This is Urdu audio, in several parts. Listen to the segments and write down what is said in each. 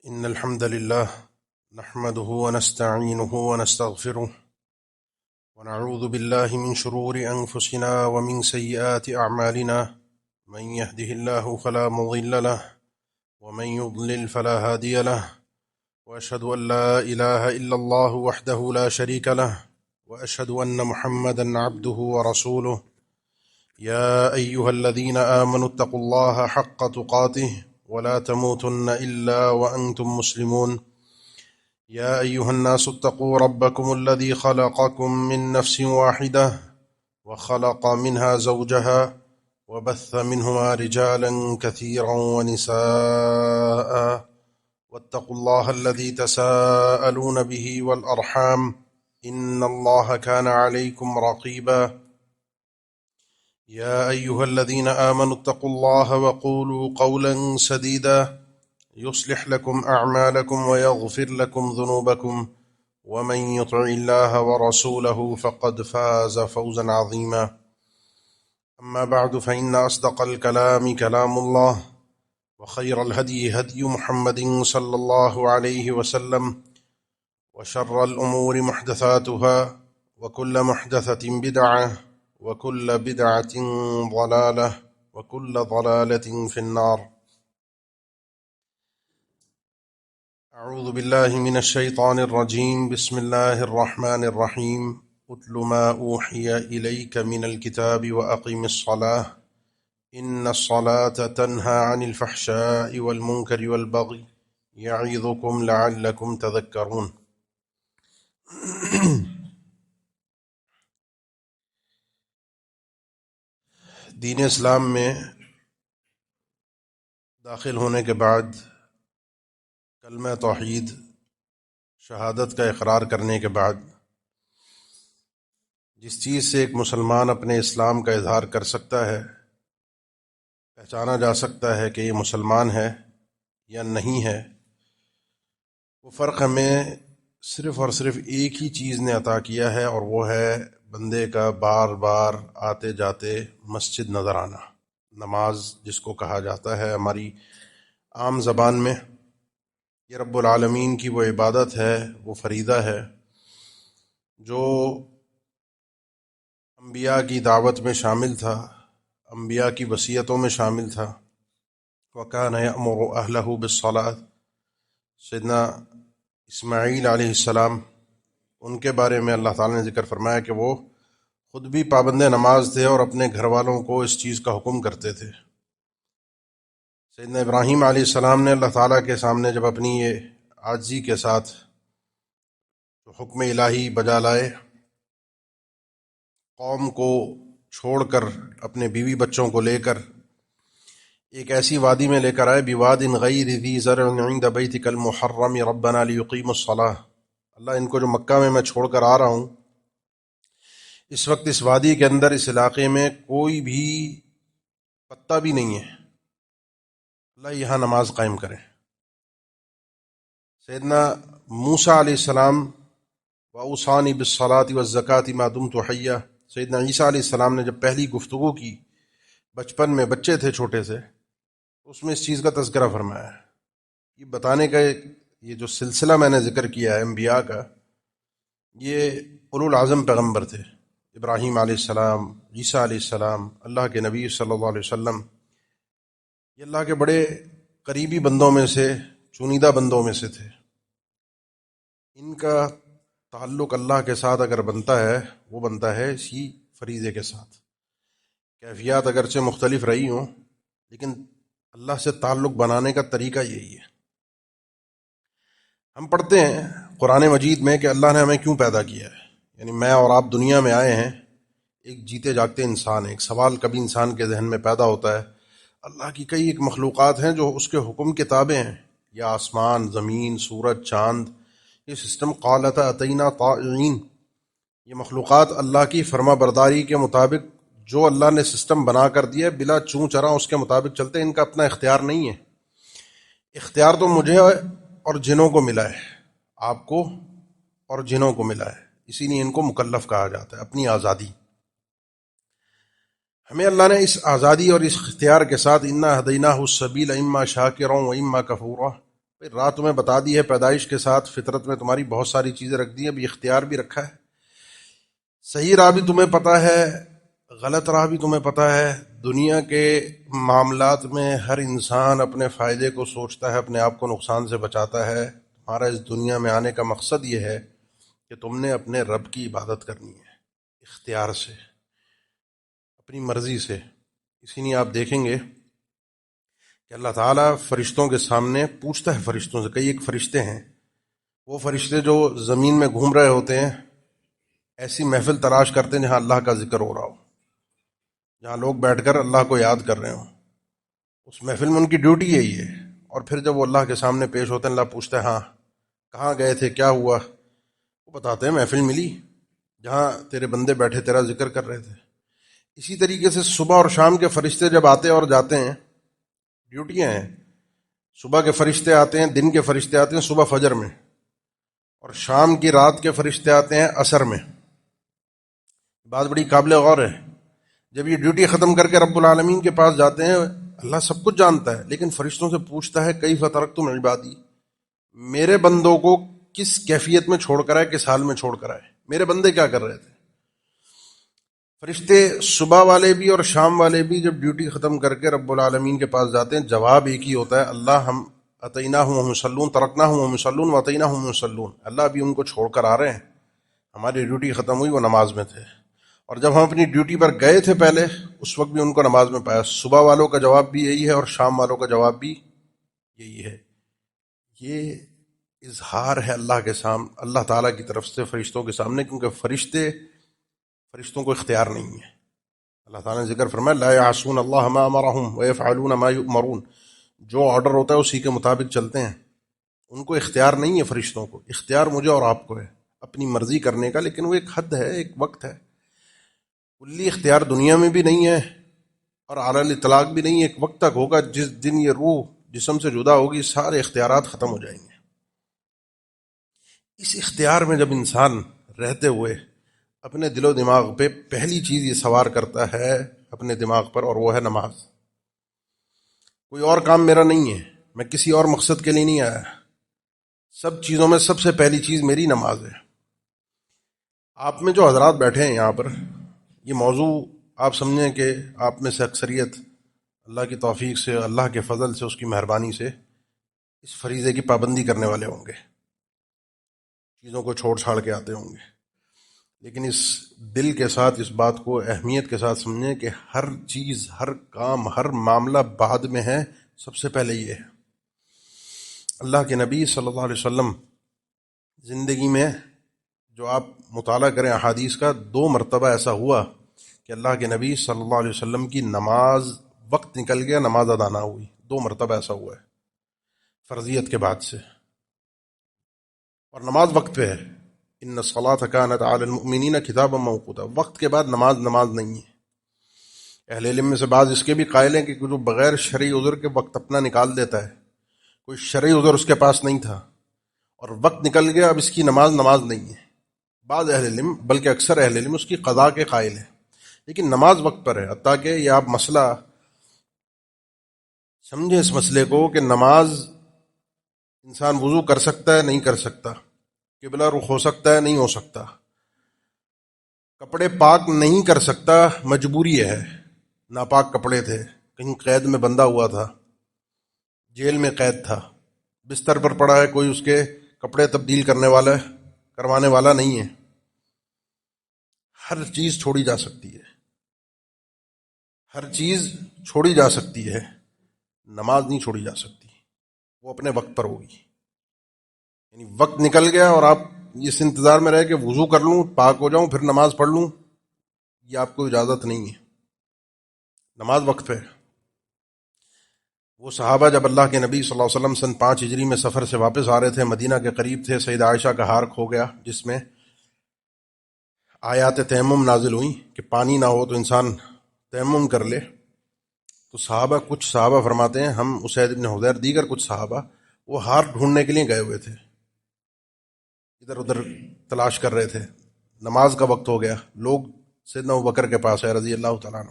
إن الحمد لله نحمده ونستعينه ونستغفره ونعوذ بالله من شرور أنفسنا ومن سيئات أعمالنا من يهده الله فلا مضل له ومن يضلل فلا هادي له وأشهد أن لا إله إلا الله وحده لا شريك له وأشهد أن محمدا عبده ورسوله يا أيها الذين آمنوا اتقوا الله حق تقاته ولا تموتن إلا وأنتم مسلمون يا أيها الناس اتقوا ربكم الذي خلقكم من نفس واحدة وخلق منها زوجها وبث منهما رجالا كثيرا ونساء واتقوا الله الذي تساءلون به والأرحام إن الله كان عليكم رقيبا يا أيها الذين آمنوا اتقوا الله وقولوا قولا سديدا يصلح لكم أعمالكم ويغفر لكم ذنوبكم ومن يطع الله ورسوله فقد فاز فوزا عظيما أما بعد فإن أصدق الكلام كلام الله وخير الهدي هدي محمد صلى الله عليه وسلم وشر الأمور محدثاتها وكل محدثة بدعة وكل بدعة ضلالة وكل ضلالة في النار أعوذ بالله من الشيطان الرجيم بسم الله الرحمن الرحيم اتل ما أوحي إليك من الكتاب وأقم الصلاة إن الصلاة تنهى عن الفحشاء والمنكر والبغي يعظكم لعلكم تذكرون دین اسلام میں داخل ہونے کے بعد کلمہ توحید شہادت کا اقرار کرنے کے بعد جس چیز سے ایک مسلمان اپنے اسلام کا اظہار کر سکتا ہے، پہچانا جا سکتا ہے کہ یہ مسلمان ہے یا نہیں ہے، وہ فرق ہمیں صرف اور صرف ایک ہی چیز نے عطا کیا ہے، اور وہ ہے بندے کا بار بار آتے جاتے مسجد نظر آنا، نماز جس کو کہا جاتا ہے ہماری عام زبان میں۔ یہ رب العالمین کی وہ عبادت ہے، وہ فریضہ ہے جو انبیاء کی دعوت میں شامل تھا، انبیاء کی وصیتوں میں شامل تھا۔ وَكَانَ يَأْمُرُ أَهْلَهُ بِالصَّلَاةِ، سیدنا اسماعیل علیہ السلام، ان کے بارے میں اللہ تعالیٰ نے ذکر فرمایا کہ وہ خود بھی پابند نماز تھے اور اپنے گھر والوں کو اس چیز کا حکم کرتے تھے۔ سیدنا ابراہیم علیہ السلام نے اللہ تعالیٰ کے سامنے جب اپنی یہ عاجزی کے ساتھ حکم الہی بجا لائے، قوم کو چھوڑ کر اپنے بیوی بچوں کو لے کر ایک ایسی وادی میں لے کر آئے، بِوَادٍ غَيْرِ ذِي زَرْعٍ عِندَ بَيْتِكَ الْمُحَرَّمِ رَبَّنَا لِيُقِيمُوا الصَّلَاةَ، اللہ ان کو جو مکہ میں چوڑ کر آ رہا ہوں، اس وقت اس وادی کے اندر اس علاقے میں کوئی بھی پتا بھی نہیں ہے، اللہ یہاں نماز قائم کرے۔ سیدنا موسیٰ علیہ السلام، وَأَوْصَانِي بِالصَّلَاةِ وَالزَّكَاةِ مَا دُمْتُ حَيًّا، سیدنا عیسیٰ علیہ السلام نے جب پہلی گفتگو کی، بچپن میں بچے تھے چھوٹے سے، اس میں اس چیز کا تذکرہ فرمایا ہے۔ یہ بتانے کا یہ جو سلسلہ میں نے ذکر کیا ہے انبیاء کا، یہ اولو العزم پیغمبر تھے، ابراہیم علیہ السلام، عیسیٰ علیہ السلام، اللہ کے نبی صلی اللہ علیہ وسلم، یہ اللہ کے بڑے قریبی بندوں میں سے، چنیدہ بندوں میں سے تھے۔ ان کا تعلق اللہ کے ساتھ اگر بنتا ہے، وہ بنتا ہے اسی فریضے کے ساتھ۔ کیفیات اگرچہ مختلف رہی ہوں، لیکن اللہ سے تعلق بنانے کا طریقہ یہی ہے۔ ہم پڑھتے ہیں قرآن مجید میں کہ اللہ نے ہمیں کیوں پیدا کیا ہے، یعنی میں اور آپ دنیا میں آئے ہیں، ایک جیتے جاگتے انسان ہے۔ ایک سوال کبھی انسان کے ذہن میں پیدا ہوتا ہے، اللہ کی کئی ایک مخلوقات ہیں جو اس کے حکم کے تابع ہیں، یا آسمان، زمین، سورج، چاند، یہ سسٹم قالتا اتینا طائعین، یہ مخلوقات اللہ کی فرما برداری کے مطابق جو اللہ نے سسٹم بنا کر دیا بلا چوں چرا اس کے مطابق چلتے ہیں۔ ان کا اپنا اختیار نہیں ہے، اختیار تو مجھے اور جنوں کو ملا ہے، آپ کو اور جنوں کو ملا ہے، اسی لیے ان کو مکلف کہا جاتا ہے، اپنی آزادی۔ ہمیں اللہ نے اس آزادی اور اس اختیار کے ساتھ انا ہدیناہ السبیل اما شاکرا و اما کفورا، راہ تمہیں بتا دی ہے پیدائش کے ساتھ، فطرت میں تمہاری بہت ساری چیزیں رکھ دی ہیں، ابھی اختیار بھی رکھا ہے، صحیح راہ بھی تمہیں پتہ ہے، غلط راہ بھی تمہیں پتہ ہے۔ دنیا کے معاملات میں ہر انسان اپنے فائدے کو سوچتا ہے، اپنے آپ کو نقصان سے بچاتا ہے۔ تمہارا اس دنیا میں آنے کا مقصد یہ ہے کہ تم نے اپنے رب کی عبادت کرنی ہے، اختیار سے، اپنی مرضی سے۔ اسی لیے آپ دیکھیں گے کہ اللہ تعالیٰ فرشتوں کے سامنے پوچھتا ہے، فرشتوں سے، کئی ایک فرشتے ہیں، وہ فرشتے جو زمین میں گھوم رہے ہوتے ہیں، ایسی محفل تلاش کرتے ہیں جہاں اللہ کا ذکر ہو رہا ہو، جہاں لوگ بیٹھ کر اللہ کو یاد کر رہے ہوں، اس محفل میں ان کی ڈیوٹی یہی ہے۔ اور پھر جب وہ اللہ کے سامنے پیش ہوتے ہیں، اللہ پوچھتا ہے ہاں کہاں گئے تھے، کیا ہوا؟ وہ بتاتے ہیں محفل ملی جہاں تیرے بندے بیٹھے تیرا ذکر کر رہے تھے۔ اسی طریقے سے صبح اور شام کے فرشتے جب آتے اور جاتے ہیں، ڈیوٹیاں ہیں، صبح کے فرشتے آتے ہیں، دن کے فرشتے آتے ہیں صبح فجر میں، اور شام کی رات کے فرشتے آتے ہیں عصر میں۔ بات بڑی قابل غور ہے۔ جب یہ ڈیوٹی ختم کر کے رب العالمین کے پاس جاتے ہیں، اللہ سب کچھ جانتا ہے، لیکن فرشتوں سے پوچھتا ہے کیف ترکتم عبادی، میرے بندوں کو کس کیفیت میں چھوڑ کر آئے، کس حال میں چھوڑ کر آئے، میرے بندے کیا کر رہے تھے۔ فرشتے صبح والے بھی اور شام والے بھی جب ڈیوٹی ختم کر کے رب العالمین کے پاس جاتے ہیں، جواب ایک ہی ہوتا ہے، اللہ ہم اتیناہم وہم یصلون، ترکناہم وہم یصلون واتیناہم وہم یصلون، اللہ ابھی ان کو چھوڑ کر آ رہے ہیں، ہماری ڈیوٹی ختم ہوئی، وہ نماز میں تھے، اور جب ہم اپنی ڈیوٹی پر گئے تھے پہلے، اس وقت بھی ان کو نماز میں پایا۔ صبح والوں کا جواب بھی یہی ہے اور شام والوں کا جواب بھی یہی ہے۔ یہ اظہار ہے اللہ کے سامنے، اللہ تعالیٰ کی طرف سے فرشتوں کے سامنے، کیونکہ فرشتوں کو اختیار نہیں ہے۔ اللہ تعالیٰ نے ذکر فرمایا لا یعصون اللہ ما امرهم ویفعلون ما یؤمرون، جو آرڈر ہوتا ہے اسی کے مطابق چلتے ہیں۔ ان کو اختیار نہیں ہے، فرشتوں کو اختیار مجھے اور آپ کو ہے اپنی مرضی کرنے کا، لیکن وہ ایک حد ہے، ایک وقت ہے۔ کلی اختیار دنیا میں بھی نہیں ہے اور علی الاطلاق بھی نہیں ہے، ایک وقت تک ہوگا جس دن یہ روح جسم سے جدا ہوگی، سارے اختیارات ختم ہو جائیں گے۔ اس اختیار میں جب انسان رہتے ہوئے اپنے دل و دماغ پہ پہلی چیز یہ سوار کرتا ہے اپنے دماغ پر، اور وہ ہے نماز۔ کوئی اور کام میرا نہیں ہے، میں کسی اور مقصد کے لیے نہیں آیا، سب چیزوں میں سب سے پہلی چیز میری نماز ہے۔ آپ میں جو حضرات بیٹھے ہیں یہاں پر، یہ موضوع آپ سمجھیں کہ آپ میں سے اکثریت اللہ کی توفیق سے، اللہ کے فضل سے، اس کی مہربانی سے اس فریضے کی پابندی کرنے والے ہوں گے، چیزوں کو چھوڑ چھاڑ کے آتے ہوں گے، لیکن اس دل کے ساتھ اس بات کو اہمیت کے ساتھ سمجھیں کہ ہر چیز، ہر کام، ہر معاملہ بعد میں ہے، سب سے پہلے یہ ہے۔ اللہ کے نبی صلی اللہ علیہ وسلم زندگی میں جو آپ مطالعہ کریں احادیث کا، 2 مرتبہ ایسا ہوا کہ اللہ کے نبی صلی اللہ علیہ وسلم کی نماز وقت نکل گیا، نماز ادا نہ ہوئی، 2 مرتبہ ایسا ہوا ہے فرضیت کے بعد سے، اور نماز وقت پہ ہے۔ ان الصلاۃ کانت علی المؤمنین کتابا موقوتا، وقت کے بعد نماز نہیں ہے۔ اہل علم میں سے بعض اس کے بھی قائل ہیں کہ جو بغیر شرعی عذر کے وقت اپنا نکال دیتا ہے، کوئی شرعی عذر اس کے پاس نہیں تھا اور وقت نکل گیا، اب اس کی نماز نہیں ہے۔ بعض اہل علم، بلکہ اکثر اہل علم، اس کی قضاء کے قائل ہیں، لیکن نماز وقت پر ہے۔ حتیٰ کہ یہ آپ مسئلہ سمجھیں اس مسئلے کو کہ نماز انسان وضو کر سکتا ہے نہیں کر سکتا، قبلہ رخ ہو سکتا ہے نہیں ہو سکتا، کپڑے پاک نہیں کر سکتا، مجبوری ہے، ناپاک کپڑے تھے، کہیں قید میں بندہ ہوا تھا، جیل میں قید تھا، بستر پر پڑا ہے، کوئی اس کے کپڑے تبدیل کروانے والا نہیں ہے، ہر چیز چھوڑی جا سکتی ہے، ہر چیز چھوڑی جا سکتی ہے، نماز نہیں چھوڑی جا سکتی، وہ اپنے وقت پر ہوگی۔ یعنی وقت نکل گیا اور آپ اس انتظار میں رہے کہ وضو کر لوں، پاک ہو جاؤں، پھر نماز پڑھ لوں، یہ آپ کو اجازت نہیں ہے، نماز وقت پہ۔ وہ صحابہ جب اللہ کے نبی صلی اللہ علیہ وسلم سن 5 ہجری میں سفر سے واپس آ رہے تھے، مدینہ کے قریب تھے، سیدہ عائشہ کا ہار کھو گیا جس میں آیات تیمم نازل ہوئیں کہ پانی نہ ہو تو انسان تیمم کر لے، تو کچھ صحابہ فرماتے ہیں، ہم اسید بن حضیر دیگر کچھ صحابہ وہ ہار ڈھونڈنے کے لیے گئے ہوئے تھے، ادھر ادھر تلاش کر رہے تھے، نماز کا وقت ہو گیا، لوگ سیدنا ابوبکر کے پاس ہے رضی اللہ تعالیٰ عنہ،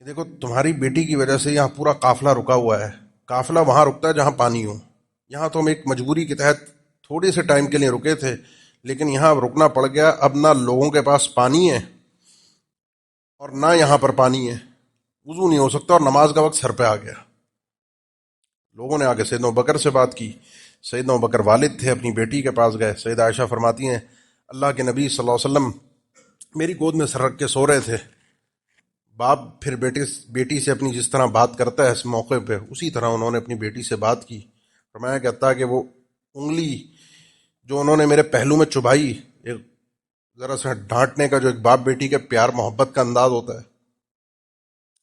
کہ دیکھو تمہاری بیٹی کی وجہ سے یہاں پورا قافلہ رکا ہوا ہے، قافلہ وہاں رکتا ہے جہاں پانی ہو، یہاں تو ہم ایک مجبوری کے تحت تھوڑے سے ٹائم کے لیے رکے تھے، لیکن یہاں اب رکنا پڑ گیا. اب نہ لوگوں کے پاس پانی ہے اور نہ یہاں پر پانی ہے، وضو نہیں ہو سکتا اور نماز کا وقت سر پہ آ گیا. لوگوں نے آگے سیدنا ابوبکر سے بات کی. سیدنا ابوبکر والد تھے، اپنی بیٹی کے پاس گئے. سیدہ عائشہ فرماتی ہیں اللہ کے نبی صلی اللہ علیہ وسلم میری گود میں سر رکھ کے سو رہے تھے. باپ پھر بیٹی سے اپنی جس طرح بات کرتا ہے اس موقع پہ، اسی طرح انہوں نے اپنی بیٹی سے بات کی. فرمایا کہ حتیٰ کہ وہ انگلی جو انہوں نے میرے پہلو میں چبھائی، ایک ذرا سا ڈانٹنے کا جو ایک باپ بیٹی کے پیار محبت کا انداز ہوتا ہے،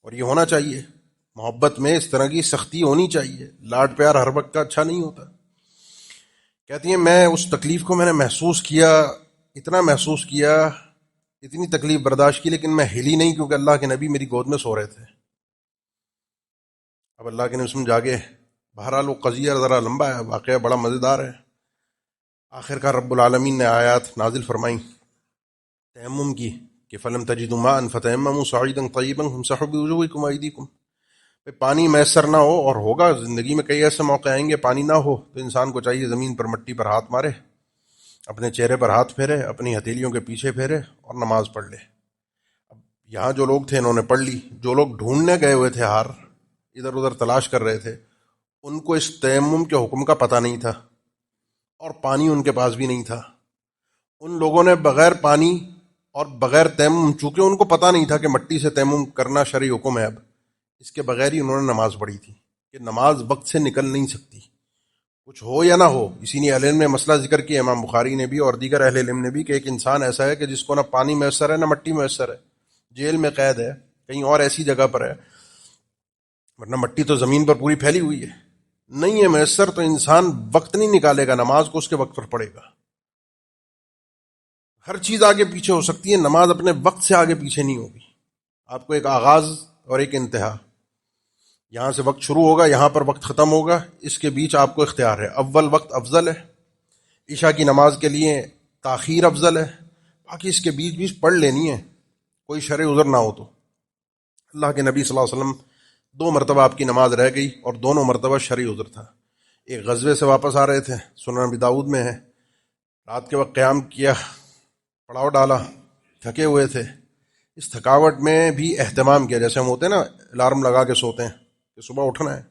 اور یہ ہونا چاہیے. محبت میں اس طرح کی سختی ہونی چاہیے، لاڈ پیار ہر وقت کا اچھا نہیں ہوتا. کہتی ہیں میں اس تکلیف کو میں نے محسوس کیا، اتنا محسوس کیا، اتنی تکلیف برداشت کی، لیکن میں ہلی نہیں کیونکہ اللہ کے نبی میری گود میں سو رہے تھے. اب اللہ کے نبی وسلم جاگے. بہرحال وہ قضیہ ذرا لمبا ہے، واقعہ بڑا مزیدار ہے. آخر کار رب العالمین نے آیات نازل فرمائیں تیمم کی کہ فلم تجدوا ماء فتیمموا صعیدا طیبا فامسحوا بوجوہکم وایدیکم. پانی میسر نہ ہو، اور ہوگا زندگی میں کئی ایسے موقع آئیں گے پانی نہ ہو، تو انسان کو چاہیے زمین پر مٹی پر ہاتھ مارے، اپنے چہرے پر ہاتھ پھیرے، اپنی ہتھیلیوں کے پیچھے پھیرے اور نماز پڑھ لے. اب یہاں جو لوگ تھے انہوں نے پڑھ لی. جو لوگ ڈھونڈنے گئے ہوئے تھے، ہار ادھر ادھر تلاش کر رہے تھے، ان کو اس تیمم کے حکم کا پتہ نہیں تھا اور پانی ان کے پاس بھی نہیں تھا. ان لوگوں نے بغیر پانی اور بغیر تیمم، چونکہ ان کو پتہ نہیں تھا کہ مٹی سے تیمم کرنا شرعی حکم ہے، اب اس کے بغیر ہی انہوں نے نماز پڑھی تھی کہ نماز وقت سے نکل نہیں سکتی، کچھ ہو یا نہ ہو. اسی نے اہل علم نے مسئلہ ذکر کیا، امام بخاری نے بھی اور دیگر اہل علم نے بھی، کہ ایک انسان ایسا ہے کہ جس کو نہ پانی میسر ہے نہ مٹی میسر ہے، جیل میں قید ہے، کہیں اور ایسی جگہ پر ہے، ورنہ مٹی تو زمین پر پوری پھیلی ہوئی ہے. نہیں ہے میسر تو انسان وقت نہیں نکالے گا، نماز کو اس کے وقت پر پڑھے گا. ہر چیز آگے پیچھے ہو سکتی ہے، نماز اپنے وقت سے آگے پیچھے نہیں ہوگی. آپ کو ایک آغاز اور ایک انتہا، یہاں سے وقت شروع ہوگا، یہاں پر وقت ختم ہوگا، اس کے بیچ آپ کو اختیار ہے. اول وقت افضل ہے، عشاء کی نماز کے لیے تاخیر افضل ہے، باقی اس کے بیچ پڑھ لینی ہے، کوئی شرع عذر نہ ہو تو. اللہ کے نبی صلی اللہ علیہ وسلم 2 مرتبہ آپ کی نماز رہ گئی اور دونوں مرتبہ شرعی عذر تھا. ایک غزوے سے واپس آ رہے تھے، سنن ابی داؤد میں ہے، رات کے وقت قیام کیا، پڑاؤ ڈالا، تھکے ہوئے تھے. اس تھکاوٹ میں بھی اہتمام کیا، جیسے ہم ہوتے ہیں نا الارم لگا کے سوتے ہیں کہ صبح اٹھنا ہے.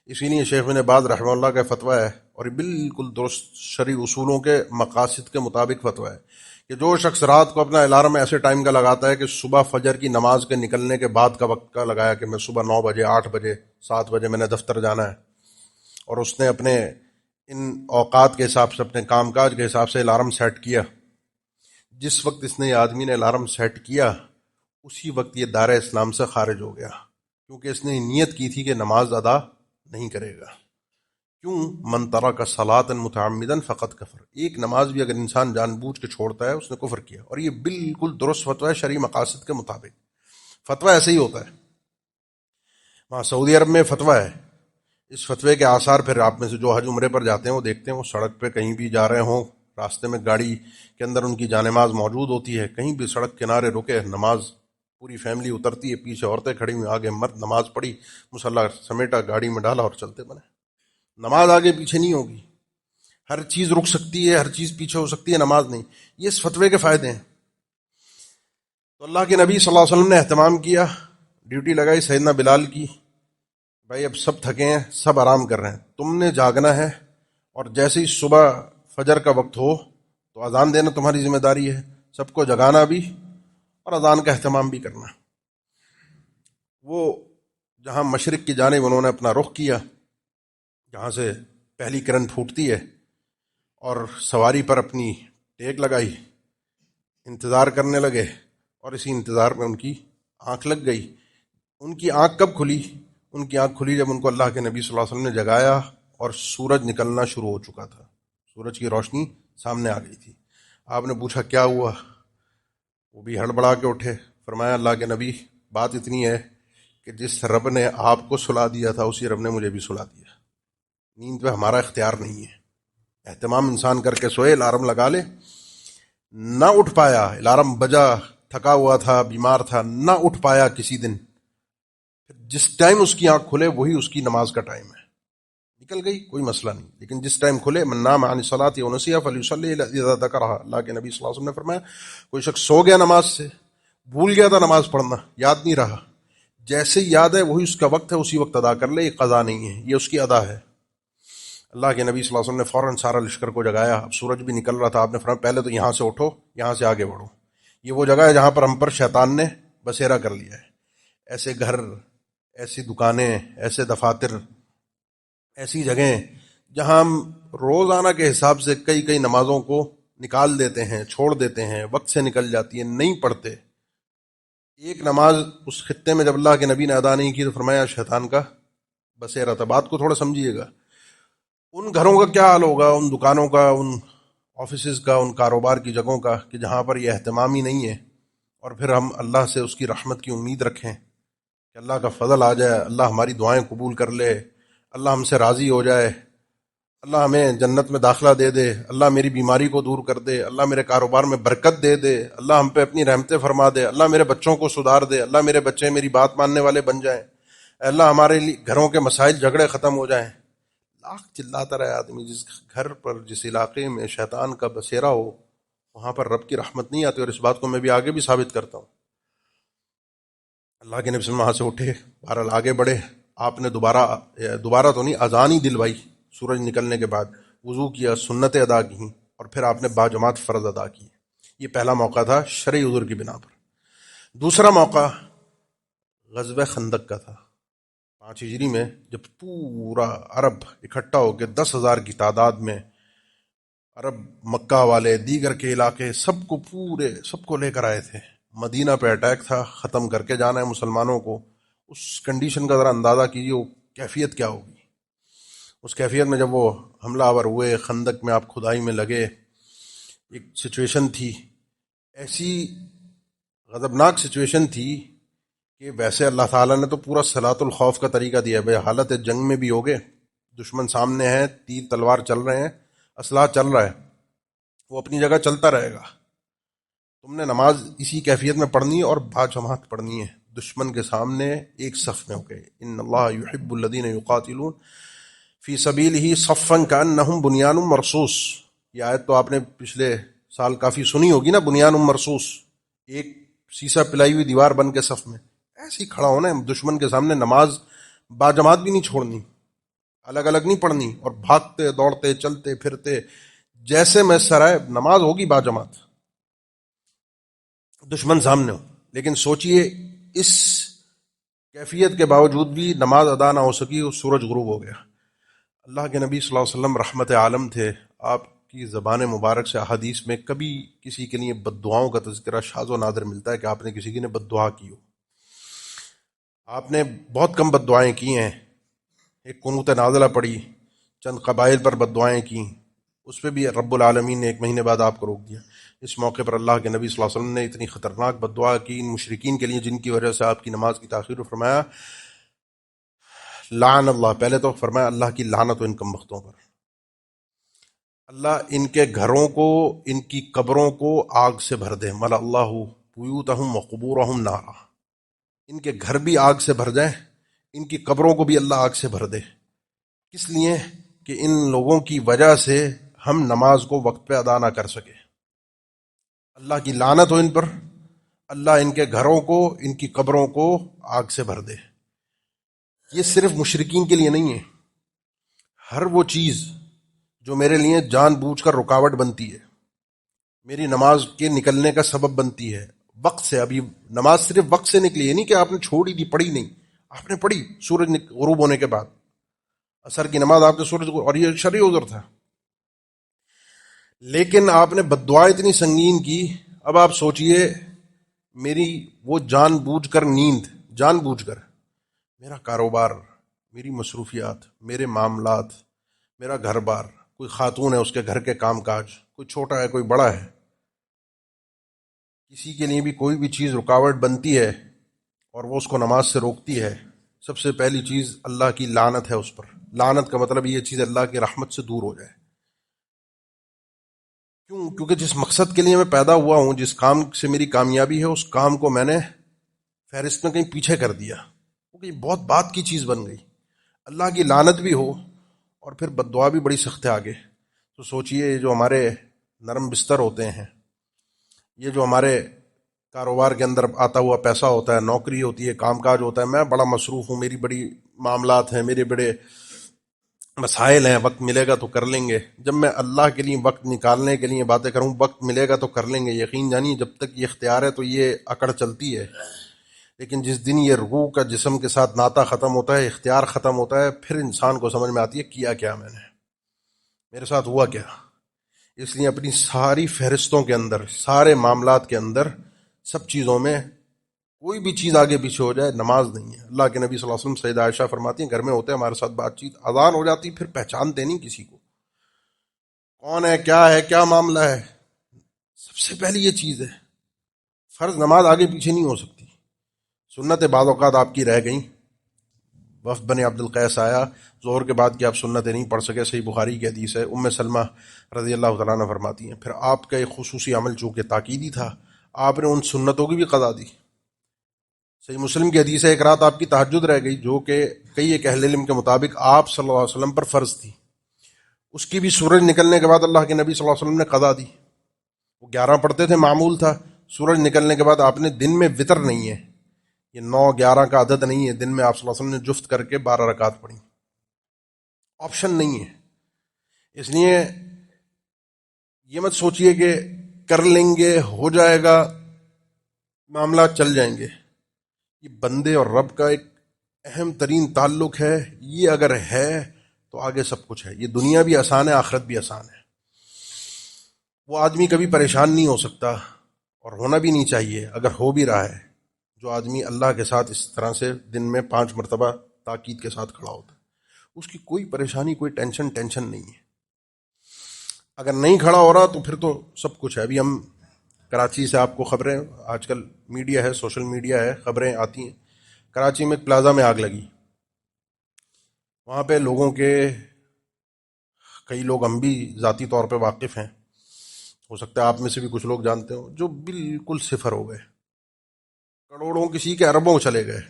اسی لیے شیخ ابن باز رحمہ اللہ کا فتویٰ ہے، اور یہ بالکل درست شرعی اصولوں کے مقاصد کے مطابق فتویٰ ہے، کہ جو شخص رات کو اپنا الارم ایسے ٹائم کا لگاتا ہے کہ صبح فجر کی نماز کے نکلنے کے بعد کا وقت کا لگایا کہ میں صبح 9 بجے 8 بجے 7 بجے میں نے دفتر جانا ہے، اور اس نے اپنے ان اوقات کے حساب سے، اپنے کام کاج کے حساب سے الارم سیٹ کیا. جس وقت اس نے یہ آدمی نے الارم سیٹ کیا، اسی وقت یہ دائرہ اسلام سے خارج ہو گیا، کیونکہ اس نے نیت کی تھی کہ نماز ادا نہیں کرے گا. کیوں؟ من ترک صلاۃ متعمدا فقط کفر. ایک نماز بھی اگر انسان جان بوجھ کے چھوڑتا ہے اس نے کفر کیا، اور یہ بالکل درست فتویٰ ہے شرعی مقاصد کے مطابق. فتویٰ ایسے ہی ہوتا ہے. وہاں سعودی عرب میں فتویٰ ہے. اس فتوے کے آثار پھر آپ میں سے جو حج عمرے پر جاتے ہیں وہ دیکھتے ہیں، وہ سڑک پہ کہیں بھی جا رہے ہوں، راستے میں گاڑی کے اندر ان کی جانماز موجود ہوتی ہے، کہیں بھی سڑک کنارے رکے، نماز پوری فیملی اترتی ہے، پیچھے عورتیں کھڑی ہوئی، آگے مرد، نماز پڑھی، مصلی سمیٹا، گاڑی میں ڈالا اور چلتے بنے. نماز آگے پیچھے نہیں ہوگی، ہر چیز رک سکتی ہے، ہر چیز پیچھے ہو سکتی ہے، نماز نہیں. یہ اس فتوے کے فائدے ہیں. تو اللہ کے نبی صلی اللہ علیہ وسلم نے اہتمام کیا، ڈیوٹی لگائی سیدنا بلال کی، بھائی اب سب تھکے ہیں، سب آرام کر رہے ہیں، تم نے جاگنا ہے، اور جیسے ہی صبح فجر کا وقت ہو تو اذان دینا تمہاری ذمہ داری ہے، سب کو جگانا بھی اور اذان کا اہتمام بھی کرنا. وہ جہاں مشرق کی جانب انہوں نے اپنا رخ کیا، جہاں سے پہلی کرن پھوٹتی ہے، اور سواری پر اپنی ٹیک لگائی، انتظار کرنے لگے، اور اسی انتظار میں ان کی آنکھ لگ گئی. ان کی آنکھ کب کھلی؟ ان کی آنکھ کھلی جب ان کو اللہ کے نبی صلی اللہ علیہ وسلم نے جگایا اور سورج نکلنا شروع ہو چکا تھا، سورج کی روشنی سامنے آ گئی تھی. آپ نے پوچھا کیا ہوا؟ وہ بھی ہڑبڑا کے اٹھے. فرمایا اللہ کے نبی، بات اتنی ہے کہ جس رب نے آپ کو سلا دیا تھا اسی رب نے مجھے بھی سلا دیا. نیند پہ ہمارا اختیار نہیں ہے. اہتمام انسان کر کے سوئے، الارم لگا لے، نہ اٹھ پایا، الارم بجا، تھکا ہوا تھا، بیمار تھا، نہ اٹھ پایا کسی دن، جس ٹائم اس کی آنکھ کھلے وہی اس کی نماز کا ٹائم ہے. نکل گئی کوئی مسئلہ نہیں، لیکن جس ٹائم کھلے من نام عن الصلاۃ ونسیها فلیصلی اذا ذکرها، اللہ کے نبی صلی اللہ علیہ وسلم نے فرمایا کوئی شخص سو گیا نماز سے، بھول گیا تھا نماز پڑھنا، یاد نہیں رہا، جیسے ہی یاد ہے وہی اس کا وقت ہے، اسی وقت ادا کر لے، یہ قضا نہیں ہے، یہ اس کی ادا ہے۔ اللہ کے نبی صلی اللہ علیہ وسلم نے فوراً سارا لشکر کو جگایا، اب سورج بھی نکل رہا تھا، آپ نے فرمایا پہلے تو یہاں سے اٹھو، یہاں سے آگے بڑھو، یہ وہ جگہ ہے جہاں پر ہم پر شیطان نے بسیرا کر لیا ہے۔ ایسے گھر، ایسی دکانیں، ایسے دفاتر، ایسی جگہیں جہاں ہم روزانہ کے حساب سے کئی کئی نمازوں کو نکال دیتے ہیں، چھوڑ دیتے ہیں، وقت سے نکل جاتی ہیں، نہیں پڑھتے۔ ایک نماز اس خطے میں جب اللہ کے نبی نے ادا نہیں کی تو فرمایا شیطان کا بسیرا تھا۔ بات کو تھوڑا سمجھیے گا، ان گھروں کا کیا حال ہوگا، ان دکانوں کا، ان آفیسز کا، ان کاروبار کی جگہوں کا کہ جہاں پر یہ اہتمام ہی نہیں ہے، اور پھر ہم اللہ سے اس کی رحمت کی امید رکھیں کہ اللہ کا فضل آ جائے، اللہ ہماری دعائیں قبول کر لے، اللہ ہم سے راضی ہو جائے، اللہ ہمیں جنت میں داخلہ دے دے، اللہ میری بیماری کو دور کر دے، اللہ میرے کاروبار میں برکت دے دے، اللہ ہم پہ اپنی رحمتیں فرما دے، اللہ میرے بچوں کو سدھار دے، اللہ میرے بچے میری بات ماننے والے بن جائیں، اللہ ہمارے گھروں کے مسائل جھگڑے ختم ہو جائیں۔ لاکھ چلاتا رہے آدمی، جس گھر پر، جس علاقے میں شیطان کا بسیرا ہو وہاں پر رب کی رحمت نہیں آتی، اور اس بات کو میں بھی آگے بھی ثابت کرتا ہوں۔ اللہ کے نبی صلی اللہ علیہ وسلم وہاں سے اٹھے، بہرحال آگے بڑھے، آپ نے دوبارہ تو نہیں، اذان ہی دلوائی سورج نکلنے کے بعد، وضو کیا، سنتیں ادا کی، اور پھر آپ نے باجماعت فرض ادا کی۔ یہ پہلا موقع تھا شرعی عذر کی بنا پر۔ دوسرا موقع غزوہ خندق کا تھا، 5 ہجری میں، جب پورا عرب اکٹھا ہو کے 10,000 کی تعداد میں، عرب، مکہ والے، دیگر کے علاقے، سب کو لے کر آئے تھے۔ مدینہ پہ اٹیک تھا، ختم کر کے جانا ہے مسلمانوں کو۔ اس کنڈیشن کا ذرا اندازہ کیجیے وہ کیفیت کیا ہوگی۔ اس کیفیت میں جب وہ حملہ آور ہوئے، خندق میں آپ کھدائی میں لگے، ایک سچویشن تھی، ایسی غضبناک سچویشن تھی کہ ویسے اللہ تعالیٰ نے تو پورا صلاۃ الخوف کا طریقہ دیا ہے، بھائی حالت جنگ میں بھی ہوگے، دشمن سامنے ہے، تیر تلوار چل رہے ہیں، اسلحہ چل رہا ہے، وہ اپنی جگہ چلتا رہے گا، تم نے نماز اسی کیفیت میں پڑھنی ہے اور باجماعت پڑھنی ہے، دشمن کے سامنے ایک صف میں ہو کے۔ ان اللہ یحب الذین یقاتلون فی سبیلہ صفا کانہم بنیان مرصوص، یہ آیت تو آپ نے پچھلے سال کافی سنی ہوگی نا، بنیان مرصوص، ایک سیسا پلائی ہوئی دیوار بن کے صف میں ایسے ہی کھڑا ہونا ہے دشمن کے سامنے۔ نماز باجماعت بھی نہیں چھوڑنی، الگ الگ نہیں پڑھنی، اور بھاگتے دوڑتے چلتے پھرتے جیسے میں سرائے، نماز ہوگی باجماعت، دشمن سامنے ہو۔ لیکن سوچئے اس کیفیت کے باوجود بھی نماز ادا نہ ہو سکی، اور سورج غروب ہو گیا۔ اللہ کے نبی صلی اللہ علیہ وسلم رحمت عالم تھے، آپ کی زبان مبارک سے احادیث میں کبھی کسی کے لیے بد دعاؤں کا تذکرہ شاذ و نادر ملتا ہے کہ آپ نے کسی کے لیے بد دعا کی ہو۔ آپ نے بہت کم بد دعائیں کی ہیں، ایک قنوت نازلہ پڑی، چند قبائل پر بد دعائیں کی، اس پہ بھی رب العالمین نے 1 مہینے بعد آپ کو روک دیا۔ اس موقع پر اللہ کے نبی صلی اللہ علیہ وسلم نے اتنی خطرناک بد دعا کی ان مشرکین کے لیے جن کی وجہ سے آپ کی نماز کی تاخیر، فرمایا لعن اللہ، پہلے تو فرمایا اللہ کی لعنت ہو ان کم بختوں پر، اللہ ان کے گھروں کو، ان کی قبروں کو آگ سے بھر دے، ملا اللہ بیوتہم وقبورہم نارا، ان کے گھر بھی آگ سے بھر جائیں، ان کی قبروں کو بھی اللہ آگ سے بھر دے۔ کس لیے؟ کہ ان لوگوں کی وجہ سے ہم نماز کو وقت پہ ادا نہ کر سکے، اللہ کی لعنت ہو ان پر، اللہ ان کے گھروں کو، ان کی قبروں کو آگ سے بھر دے۔ یہ صرف مشرکین کے لیے نہیں ہے، ہر وہ چیز جو میرے لیے جان بوجھ کر رکاوٹ بنتی ہے، میری نماز کے نکلنے کا سبب بنتی ہے وقت سے، ابھی نماز صرف وقت سے نکلی ہے، نہیں کہ آپ نے چھوڑی دی، پڑھی نہیں، آپ نے پڑھی سورج غروب ہونے کے بعد، عصر کی نماز آپ نے سورج غروب، اور یہ شرعی عذر تھا، لیکن آپ نے بد دعا اتنی سنگین کی۔ اب آپ سوچئے میری وہ جان بوجھ کر نیند، جان بوجھ کر میرا کاروبار، میری مصروفیات، میرے معاملات، میرا گھر بار، کوئی خاتون ہے اس کے گھر کے کام کاج، کوئی چھوٹا ہے کوئی بڑا ہے، کسی کے لیے بھی کوئی بھی چیز رکاوٹ بنتی ہے اور وہ اس کو نماز سے روکتی ہے، سب سے پہلی چیز اللہ کی لعنت ہے اس پر۔ لعنت کا مطلب یہ چیز اللہ کی رحمت سے دور ہو جائے۔ کیوں؟ کیونکہ جس مقصد کے لیے میں پیدا ہوا ہوں، جس کام سے میری کامیابی ہے، اس کام کو میں نے فہرست میں کہیں پیچھے کر دیا، کیونکہ یہ بہت بات کی چیز بن گئی۔ اللہ کی لعنت بھی ہو اور پھر بد دعا بھی بڑی سخت ہے آگے. تو سوچئے یہ جو ہمارے نرم بستر ہوتے ہیں، یہ جو ہمارے کاروبار کے اندر آتا ہوا پیسہ ہوتا ہے، نوکری ہوتی ہے، کام کاج ہوتا ہے، میں بڑا مصروف ہوں، میری بڑی معاملات ہیں، میرے بڑے مسائل ہیں، وقت ملے گا تو کر لیں گے. جب میں اللہ کے لیے وقت نکالنے کے لیے باتیں کروں، وقت ملے گا تو کر لیں گے، یقین جانیے جب تک یہ اختیار ہے تو یہ اکڑ چلتی ہے. لیکن جس دن یہ روح کا جسم کے ساتھ ناطہ ختم ہوتا ہے، اختیار ختم ہوتا ہے، پھر انسان کو سمجھ میں آتی ہے کیا کیا میں نے، میرے ساتھ ہوا کیا. اس لیے اپنی ساری فہرستوں کے اندر، سارے معاملات کے اندر، سب چیزوں میں کوئی بھی چیز آگے پیچھے ہو جائے، نماز نہیں ہے. اللہ کے نبی صلی اللہ علیہ وسلم، سیدہ عائشہ فرماتی ہیں گھر میں ہوتے ہیں ہمارے ساتھ بات چیت، اذان ہو جاتی پھر پہچانتے نہیں کسی کو، کون ہے، کیا معاملہ ہے. سب سے پہلی یہ چیز ہے، فرض نماز آگے پیچھے نہیں ہو سکتی. سنت بعض اوقات آپ کی رہ گئیں، وفد بن عبد القیس آیا، ظہر کے بعد کی آپ سنتیں نہیں پڑھ سکے، صحیح بخاری کی حدیث ہے. ام سلمہ رضی اللہ تعالیٰ عنہ فرماتی ہیں پھر آپ کا ایک خصوصی عمل چونکہ تاکیدی تھا، آپ نے ان سنتوں کی بھی قضا دی. صحیح مسلم کی حدیث ہے ایک رات آپ کی تہجد رہ گئی، جو کہ کئی ایک اہل علم کے مطابق آپ صلی اللہ علیہ وسلم پر فرض تھی، اس کی بھی سورج نکلنے کے بعد اللہ کے نبی صلی اللہ علیہ وسلم نے قضا دی. وہ 11 پڑھتے تھے، معمول تھا. سورج نکلنے کے بعد آپ نے دن میں وطر نہیں ہے، یہ 9 11 کا عدد نہیں ہے، دن میں آپ صلی اللہ علیہ وسلم نے جفت کر کے 12 رکعت پڑھی. آپشن نہیں ہے. اس لیے یہ مت سوچئے کہ کر لیں گے، ہو جائے گا، معاملات چل جائیں گے. یہ بندے اور رب کا ایک اہم ترین تعلق ہے. یہ اگر ہے تو آگے سب کچھ ہے. یہ دنیا بھی آسان ہے، آخرت بھی آسان ہے. وہ آدمی کبھی پریشان نہیں ہو سکتا، اور ہونا بھی نہیں چاہیے. اگر ہو بھی رہا ہے، جو آدمی اللہ کے ساتھ اس طرح سے دن میں 5 مرتبہ تاکید کے ساتھ کھڑا ہوتا ہے، اس کی کوئی پریشانی، کوئی ٹینشن نہیں ہے. اگر نہیں کھڑا ہو رہا تو پھر تو سب کچھ ہے. ابھی ہم کراچی سے آپ کو خبریں، آج کل میڈیا ہے، سوشل میڈیا ہے، خبریں آتی ہیں. کراچی میں ایک پلازا میں آگ لگی، وہاں پہ لوگوں کے، کئی لوگ ہم بھی ذاتی طور پہ واقف ہیں، ہو سکتا ہے آپ میں سے بھی کچھ لوگ جانتے ہو، جو بالکل صفر ہو گئے. کروڑوں، کسی کے اربوں چلے گئے.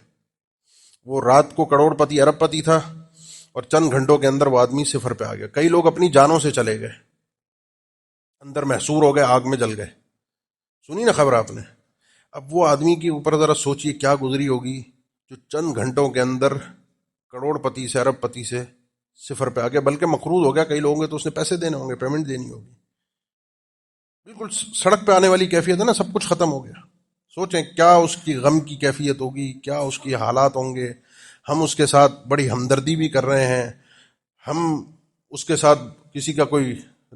وہ رات کو کروڑ پتی، ارب پتی تھا، اور چند گھنٹوں کے اندر وہ آدمی صفر پہ آ گیا. کئی لوگ اپنی جانوں سے چلے گئے، اندر محصور ہو گئے، آگ میں جل گئے. سنی نا خبر آپ نے؟ اب وہ آدمی کے اوپر ذرا سوچئے کیا گزری ہوگی جو چند گھنٹوں کے اندر کروڑ پتی سے، ارب پتی سے صفر پہ آ گیا، بلکہ مقروض ہو گیا. کئی لوگوں گے تو اس نے پیسے دینے ہوں گے، پیمنٹ دینی ہوگی. بالکل سڑک پہ آنے والی کیفیت ہے نا، سب کچھ ختم ہو گیا. سوچیں کیا اس کی غم کی کیفیت ہوگی، کیا اس کی حالات ہوں گے. ہم اس کے ساتھ بڑی ہمدردی بھی کر رہے ہیں، ہم اس کے ساتھ، کسی کا کوئی